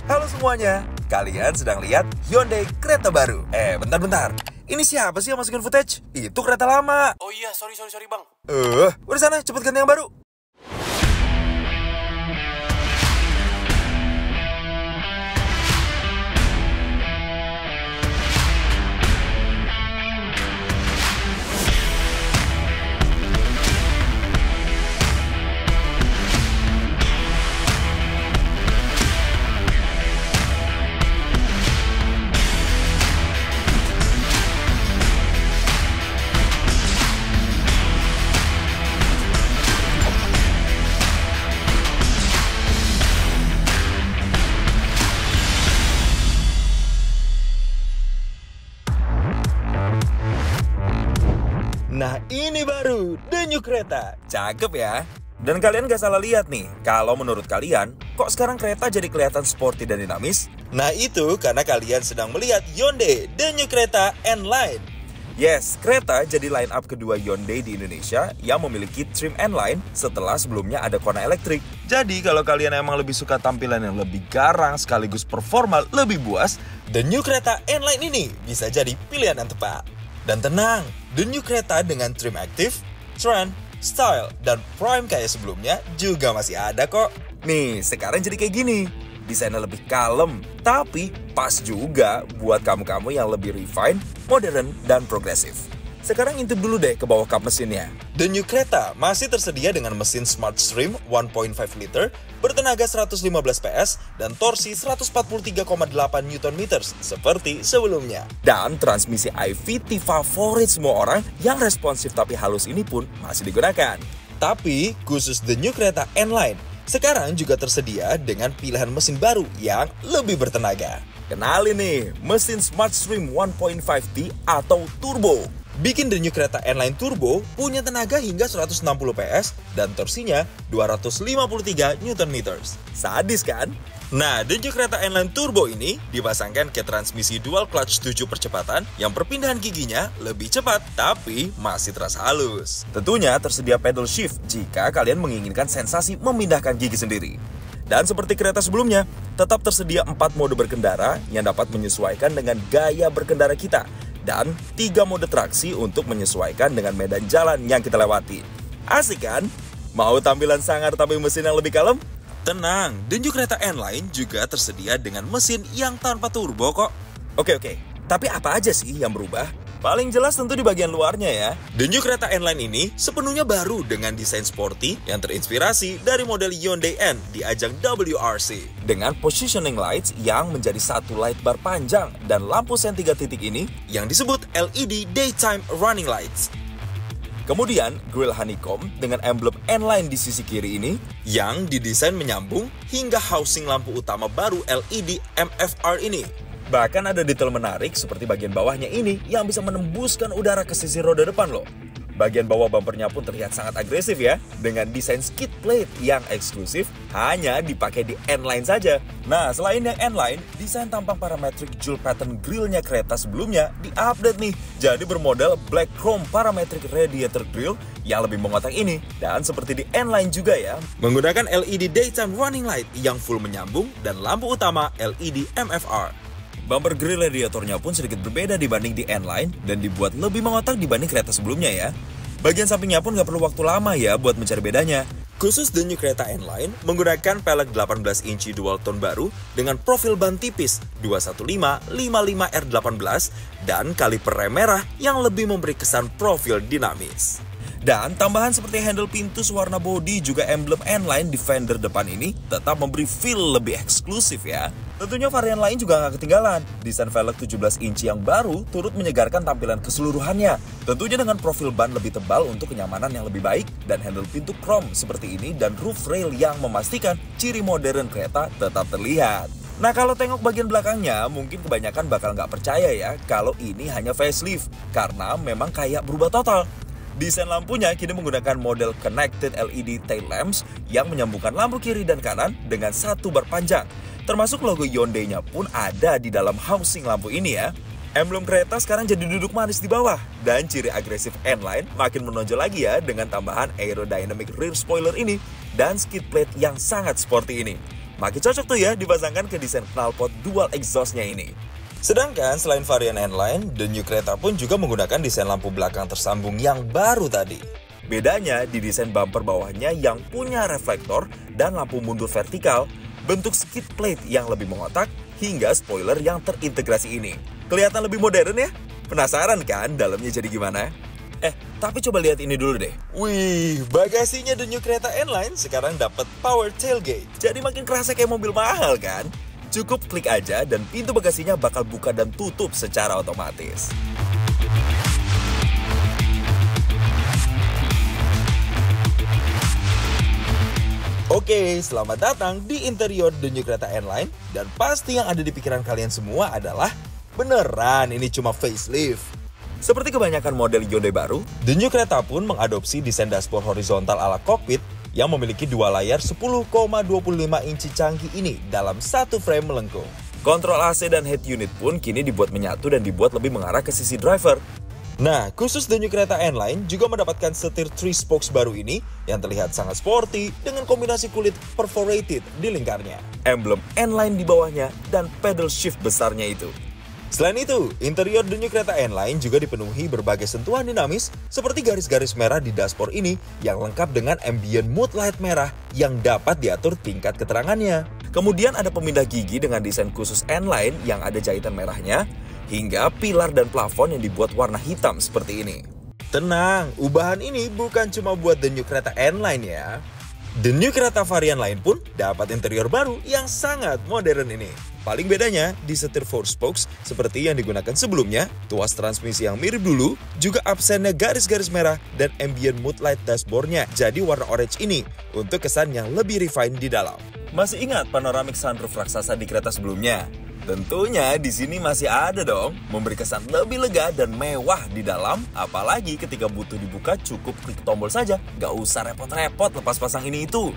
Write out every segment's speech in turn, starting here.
Halo semuanya, kalian sedang lihat Hyundai kereta baru. Bentar. Ini siapa sih yang masukin footage? Itu kereta lama. Oh iya, sorry bang. Udah sana, cepet ganti yang baru. Nah ini baru The New Creta. Cakep ya. Dan kalian gak salah lihat nih, kalau menurut kalian, kok sekarang kereta jadi kelihatan sporty dan dinamis? Nah itu karena kalian sedang melihat Hyundai The New Creta N-Line. Yes, kereta jadi line up kedua Hyundai di Indonesia yang memiliki trim N-Line setelah sebelumnya ada Kona elektrik. Jadi kalau kalian emang lebih suka tampilan yang lebih garang sekaligus performa lebih buas, The New Creta N-Line ini bisa jadi pilihan yang tepat. Dan tenang, The New Creta dengan trim aktif, trend, style, dan prime kayak sebelumnya juga masih ada kok. Nih, sekarang jadi kayak gini. Desainnya lebih kalem, tapi pas juga buat kamu-kamu yang lebih refined, modern, dan progresif. Sekarang intip dulu deh ke bawah kap mesinnya. The New Creta masih tersedia dengan mesin Smart Stream 1.5 liter bertenaga 115 PS dan torsi 143,8 Nm seperti sebelumnya. Dan transmisi IVT favorit semua orang yang responsif tapi halus ini pun masih digunakan. Tapi khusus The New Creta N-Line sekarang juga tersedia dengan pilihan mesin baru yang lebih bertenaga. Kenalin nih, mesin Smart Stream 1.5T atau Turbo. Bikin The New Creta N-Line Turbo punya tenaga hingga 160 PS dan torsinya 253 Nm. Sadis kan? Nah, The New Creta N-Line Turbo ini dipasangkan ke transmisi dual clutch 7 percepatan yang perpindahan giginya lebih cepat tapi masih terasa halus. Tentunya tersedia pedal shift jika kalian menginginkan sensasi memindahkan gigi sendiri. Dan seperti kereta sebelumnya, tetap tersedia 4 mode berkendara yang dapat menyesuaikan dengan gaya berkendara kita. Dan 3 mode traksi untuk menyesuaikan dengan medan jalan yang kita lewati. Asik kan? Mau tampilan sangar tapi mesin yang lebih kalem? Tenang, The New Creta N-Line juga tersedia dengan mesin yang tanpa turbo kok. Oke, tapi apa aja sih yang berubah? Paling jelas tentu di bagian luarnya ya. The New Creta N-Line ini sepenuhnya baru dengan desain sporty yang terinspirasi dari model Hyundai N di ajang WRC. Dengan positioning lights yang menjadi satu light bar panjang dan lampu sen 3 titik ini yang disebut LED Daytime Running Lights. Kemudian grill honeycomb dengan emblem N-Line di sisi kiri ini yang didesain menyambung hingga housing lampu utama baru LED MFR ini. Bahkan ada detail menarik seperti bagian bawahnya ini yang bisa menembuskan udara ke sisi roda depan loh. Bagian bawah bumpernya pun terlihat sangat agresif ya, dengan desain skid plate yang eksklusif hanya dipakai di N-Line saja. Nah, selain yang N-Line, desain tampang parametric jewel pattern grillnya kereta sebelumnya di-update nih. Jadi bermodel black chrome parametric radiator grill yang lebih mengotak ini. Dan seperti di N-Line juga ya, menggunakan LED daytime running light yang full menyambung dan lampu utama LED MFR. Bumper grill radiatornya pun sedikit berbeda dibanding di N-Line dan dibuat lebih mengotak dibanding kereta sebelumnya ya. Bagian sampingnya pun gak perlu waktu lama ya buat mencari bedanya. Khusus The New Creta N-Line menggunakan pelek 18 inci dual tone baru dengan profil ban tipis 215-55R18 dan kaliper rem merah yang lebih memberi kesan profil dinamis. Dan tambahan seperti handle pintu warna bodi juga emblem N-Line di fender depan ini tetap memberi feel lebih eksklusif ya. Tentunya varian lain juga gak ketinggalan. Desain velg 17 inci yang baru turut menyegarkan tampilan keseluruhannya. Tentunya dengan profil ban lebih tebal untuk kenyamanan yang lebih baik dan handle pintu chrome seperti ini dan roof rail yang memastikan ciri modern kereta tetap terlihat. Nah kalau tengok bagian belakangnya mungkin kebanyakan bakal gak percaya ya kalau ini hanya facelift karena memang kayak berubah total. Desain lampunya kini menggunakan model connected LED tail lamps yang menyambungkan lampu kiri dan kanan dengan satu bar panjang. Termasuk logo Hyundai-nya pun ada di dalam housing lampu ini ya. Emblem kereta sekarang jadi duduk manis di bawah. Dan ciri agresif N-Line makin menonjol lagi ya dengan tambahan aerodynamic rear spoiler ini dan skid plate yang sangat sporty ini. Makin cocok tuh ya dipasangkan ke desain knalpot dual exhaust-nya ini. Sedangkan selain varian N-Line, The New Creta pun juga menggunakan desain lampu belakang tersambung yang baru tadi. Bedanya di desain bumper bawahnya yang punya reflektor dan lampu mundur vertikal, bentuk skid plate yang lebih mengotak, hingga spoiler yang terintegrasi ini. Kelihatan lebih modern ya? Penasaran kan dalamnya jadi gimana? Tapi coba lihat ini dulu deh. Wih, bagasinya The New Creta N-Line sekarang dapat power tailgate. Jadi makin kerasa kayak mobil mahal kan? Cukup klik aja dan pintu bagasinya bakal buka dan tutup secara otomatis. Oke, selamat datang di interior The New Creta N-Line. Dan pasti yang ada di pikiran kalian semua adalah, beneran ini cuma facelift? Seperti kebanyakan model Hyundai baru, The New Creta pun mengadopsi desain dashboard horizontal ala cockpit yang memiliki dua layar 10,25 inci canggih ini dalam satu frame melengkung. Kontrol AC dan head unit pun kini dibuat menyatu dan dibuat lebih mengarah ke sisi driver. Nah, khusus The New Creta N-Line juga mendapatkan setir 3 spokes baru ini yang terlihat sangat sporty dengan kombinasi kulit perforated di lingkarnya, emblem N-Line di bawahnya, dan pedal shift besarnya itu. Selain itu, interior The New Creta N-Line juga dipenuhi berbagai sentuhan dinamis seperti garis-garis merah di dashboard ini yang lengkap dengan ambient mood light merah yang dapat diatur tingkat keterangannya. Kemudian ada pemindah gigi dengan desain khusus N-Line yang ada jahitan merahnya, hingga pilar dan plafon yang dibuat warna hitam seperti ini. Tenang, ubahan ini bukan cuma buat The New Creta N-Line ya. The New Creta varian lain pun dapat interior baru yang sangat modern ini. Paling bedanya di setir 4 spokes seperti yang digunakan sebelumnya, tuas transmisi yang mirip dulu, juga absennya garis-garis merah dan ambient mood light dashboardnya jadi warna orange ini untuk kesan yang lebih refine di dalam. Masih ingat panoramic sunroof raksasa di kereta sebelumnya? Tentunya di sini masih ada dong, memberi kesan lebih lega dan mewah di dalam, apalagi ketika butuh dibuka cukup klik tombol saja, gak usah repot-repot lepas pasang ini itu.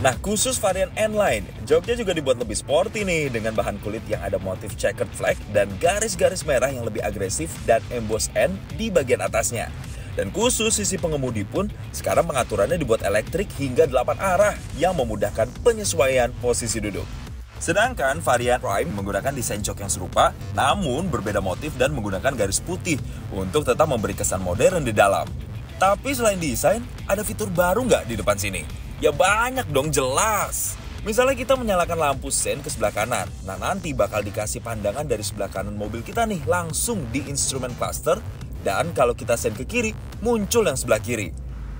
Nah, khusus varian N-Line, joknya juga dibuat lebih sporty nih dengan bahan kulit yang ada motif checkered flag dan garis-garis merah yang lebih agresif dan emboss N di bagian atasnya. Dan khusus sisi pengemudi pun, sekarang pengaturannya dibuat elektrik hingga 8 arah yang memudahkan penyesuaian posisi duduk. Sedangkan varian Prime menggunakan desain jok yang serupa, namun berbeda motif dan menggunakan garis putih untuk tetap memberi kesan modern di dalam. Tapi selain desain, ada fitur baru nggak di depan sini? Ya banyak dong, jelas. Misalnya kita menyalakan lampu sen ke sebelah kanan. Nah, nanti bakal dikasih pandangan dari sebelah kanan mobil kita nih, langsung di instrument cluster. Dan kalau kita sen ke kiri, muncul yang sebelah kiri.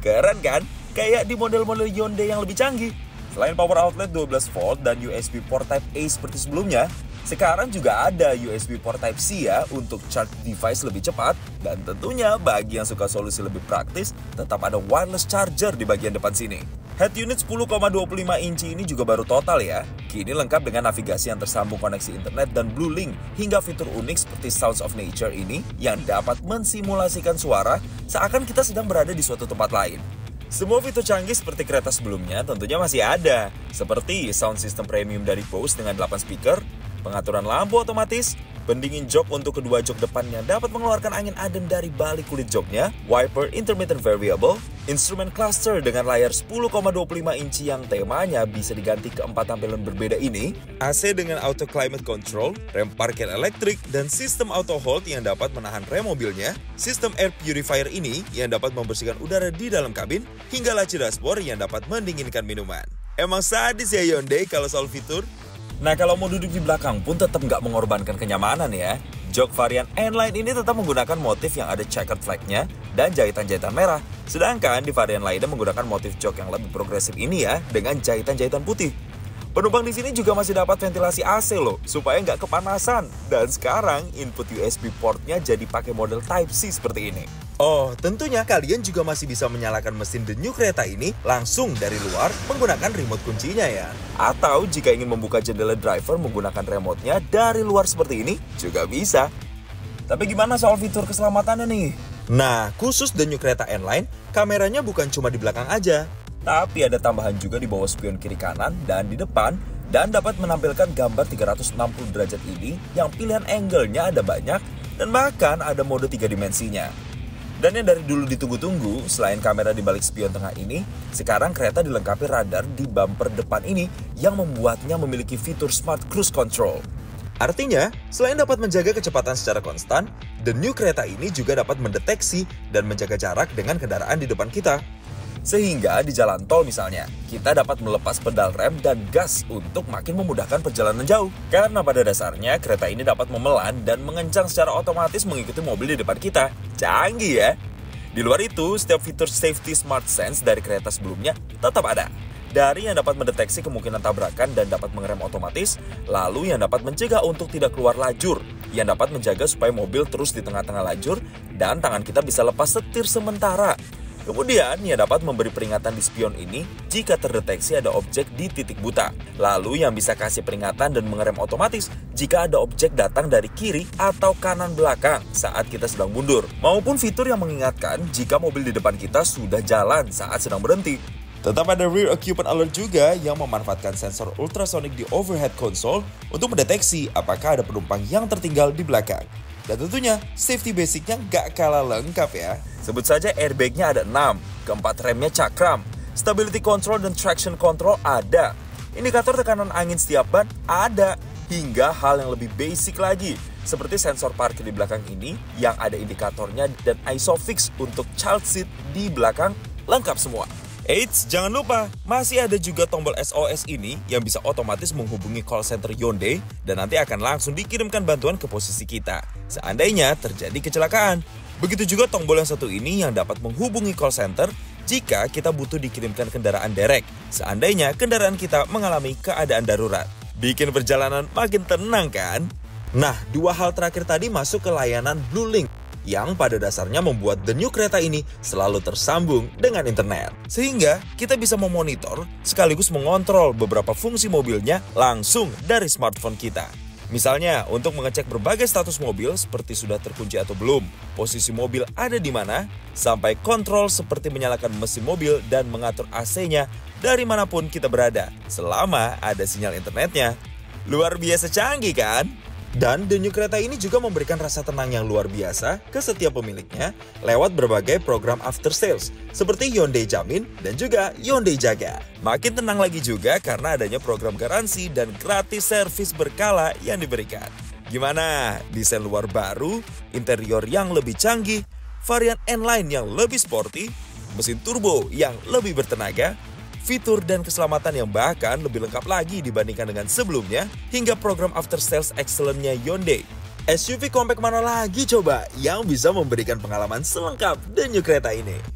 Keren kan? Kayak di model-model Hyundai yang lebih canggih. Selain power outlet 12 volt dan USB port Type A seperti sebelumnya, sekarang juga ada USB port Type C ya untuk charge device lebih cepat. Dan tentunya bagi yang suka solusi lebih praktis, tetap ada wireless charger di bagian depan sini. Head unit 10,25 inci ini juga baru total ya. Kini lengkap dengan navigasi yang tersambung koneksi internet dan BlueLink, hingga fitur unik seperti Sounds of Nature ini yang dapat mensimulasikan suara seakan kita sedang berada di suatu tempat lain. Semua fitur canggih seperti kereta sebelumnya tentunya masih ada, seperti sound system premium dari Bose dengan 8 speaker, pengaturan lampu otomatis, pendingin jok untuk kedua jok depannya dapat mengeluarkan angin adem dari balik kulit joknya, wiper intermittent variable, instrument cluster dengan layar 10,25 inci yang temanya bisa diganti ke 4 tampilan berbeda ini, AC dengan auto climate control, rem parkir elektrik, dan sistem auto hold yang dapat menahan rem mobilnya, sistem air purifier ini yang dapat membersihkan udara di dalam kabin, hingga laci dashboard yang dapat mendinginkan minuman. Emang sadis ya Hyundai kalau soal fitur? Nah, kalau mau duduk di belakang pun tetap nggak mengorbankan kenyamanan ya. Jok varian N-Line ini tetap menggunakan motif yang ada checkered flag-nya dan jahitan-jahitan merah. Sedangkan di varian lainnya menggunakan motif jok yang lebih progresif ini ya, dengan jahitan-jahitan putih. Penumpang di sini juga masih dapat ventilasi AC loh, supaya nggak kepanasan. Dan sekarang input USB port-nya jadi pakai model Type-C seperti ini. Oh, tentunya kalian juga masih bisa menyalakan mesin The New Creta ini langsung dari luar menggunakan remote kuncinya ya. Atau jika ingin membuka jendela driver menggunakan remote-nya dari luar seperti ini, juga bisa. Tapi gimana soal fitur keselamatannya nih? Nah, khusus The New Creta N-Line, kameranya bukan cuma di belakang aja, tapi ada tambahan juga di bawah spion kiri kanan dan di depan, dan dapat menampilkan gambar 360 derajat ini yang pilihan angle-nya ada banyak dan bahkan ada mode 3 dimensinya. Dan yang dari dulu ditunggu-tunggu, selain kamera di balik spion tengah ini, sekarang kereta dilengkapi radar di bumper depan ini yang membuatnya memiliki fitur Smart Cruise Control. Artinya, selain dapat menjaga kecepatan secara konstan, the new kereta ini juga dapat mendeteksi dan menjaga jarak dengan kendaraan di depan kita. Sehingga di jalan tol misalnya, kita dapat melepas pedal rem dan gas untuk makin memudahkan perjalanan jauh. Karena pada dasarnya kereta ini dapat memelan dan mengencang secara otomatis mengikuti mobil di depan kita. Canggih ya! Di luar itu, setiap fitur Safety Smart Sense dari kereta sebelumnya tetap ada. Dari yang dapat mendeteksi kemungkinan tabrakan dan dapat mengerem otomatis, lalu yang dapat mencegah untuk tidak keluar lajur, yang dapat menjaga supaya mobil terus di tengah-tengah lajur, dan tangan kita bisa lepas setir sementara. Kemudian, ia dapat memberi peringatan di spion ini jika terdeteksi ada objek di titik buta. Lalu yang bisa kasih peringatan dan mengerem otomatis jika ada objek datang dari kiri atau kanan belakang saat kita sedang mundur. Maupun fitur yang mengingatkan jika mobil di depan kita sudah jalan saat sedang berhenti. Tetap ada rear occupant alert juga yang memanfaatkan sensor ultrasonic di overhead console untuk mendeteksi apakah ada penumpang yang tertinggal di belakang. Dan tentunya safety basicnya gak kalah lengkap ya. Sebut saja airbagnya ada 6, keempat remnya cakram, stability control dan traction control ada, indikator tekanan angin setiap ban ada, hingga hal yang lebih basic lagi, seperti sensor parkir di belakang ini yang ada indikatornya dan ISOFIX untuk child seat di belakang lengkap semua. Eits, jangan lupa, masih ada juga tombol SOS ini yang bisa otomatis menghubungi call center Hyundai dan nanti akan langsung dikirimkan bantuan ke posisi kita seandainya terjadi kecelakaan. Begitu juga tombol yang satu ini yang dapat menghubungi call center jika kita butuh dikirimkan kendaraan derek seandainya kendaraan kita mengalami keadaan darurat. Bikin perjalanan makin tenang kan? Nah, dua hal terakhir tadi masuk ke layanan Blue Link yang pada dasarnya membuat the new kereta ini selalu tersambung dengan internet. Sehingga kita bisa memonitor sekaligus mengontrol beberapa fungsi mobilnya langsung dari smartphone kita. Misalnya untuk mengecek berbagai status mobil seperti sudah terkunci atau belum, posisi mobil ada di mana, sampai kontrol seperti menyalakan mesin mobil dan mengatur AC-nya dari manapun kita berada selama ada sinyal internetnya. Luar biasa canggih kan? Dan the new kereta ini juga memberikan rasa tenang yang luar biasa ke setiap pemiliknya lewat berbagai program after sales seperti Hyundai Jamin dan juga Hyundai Jaga. Makin tenang lagi juga karena adanya program garansi dan gratis servis berkala yang diberikan. Gimana? Desain luar baru, interior yang lebih canggih, varian N-Line yang lebih sporty, mesin turbo yang lebih bertenaga, fitur dan keselamatan yang bahkan lebih lengkap lagi dibandingkan dengan sebelumnya, hingga program after sales excellent-nya Hyundai. SUV compact mana lagi coba yang bisa memberikan pengalaman selengkap the new kereta ini?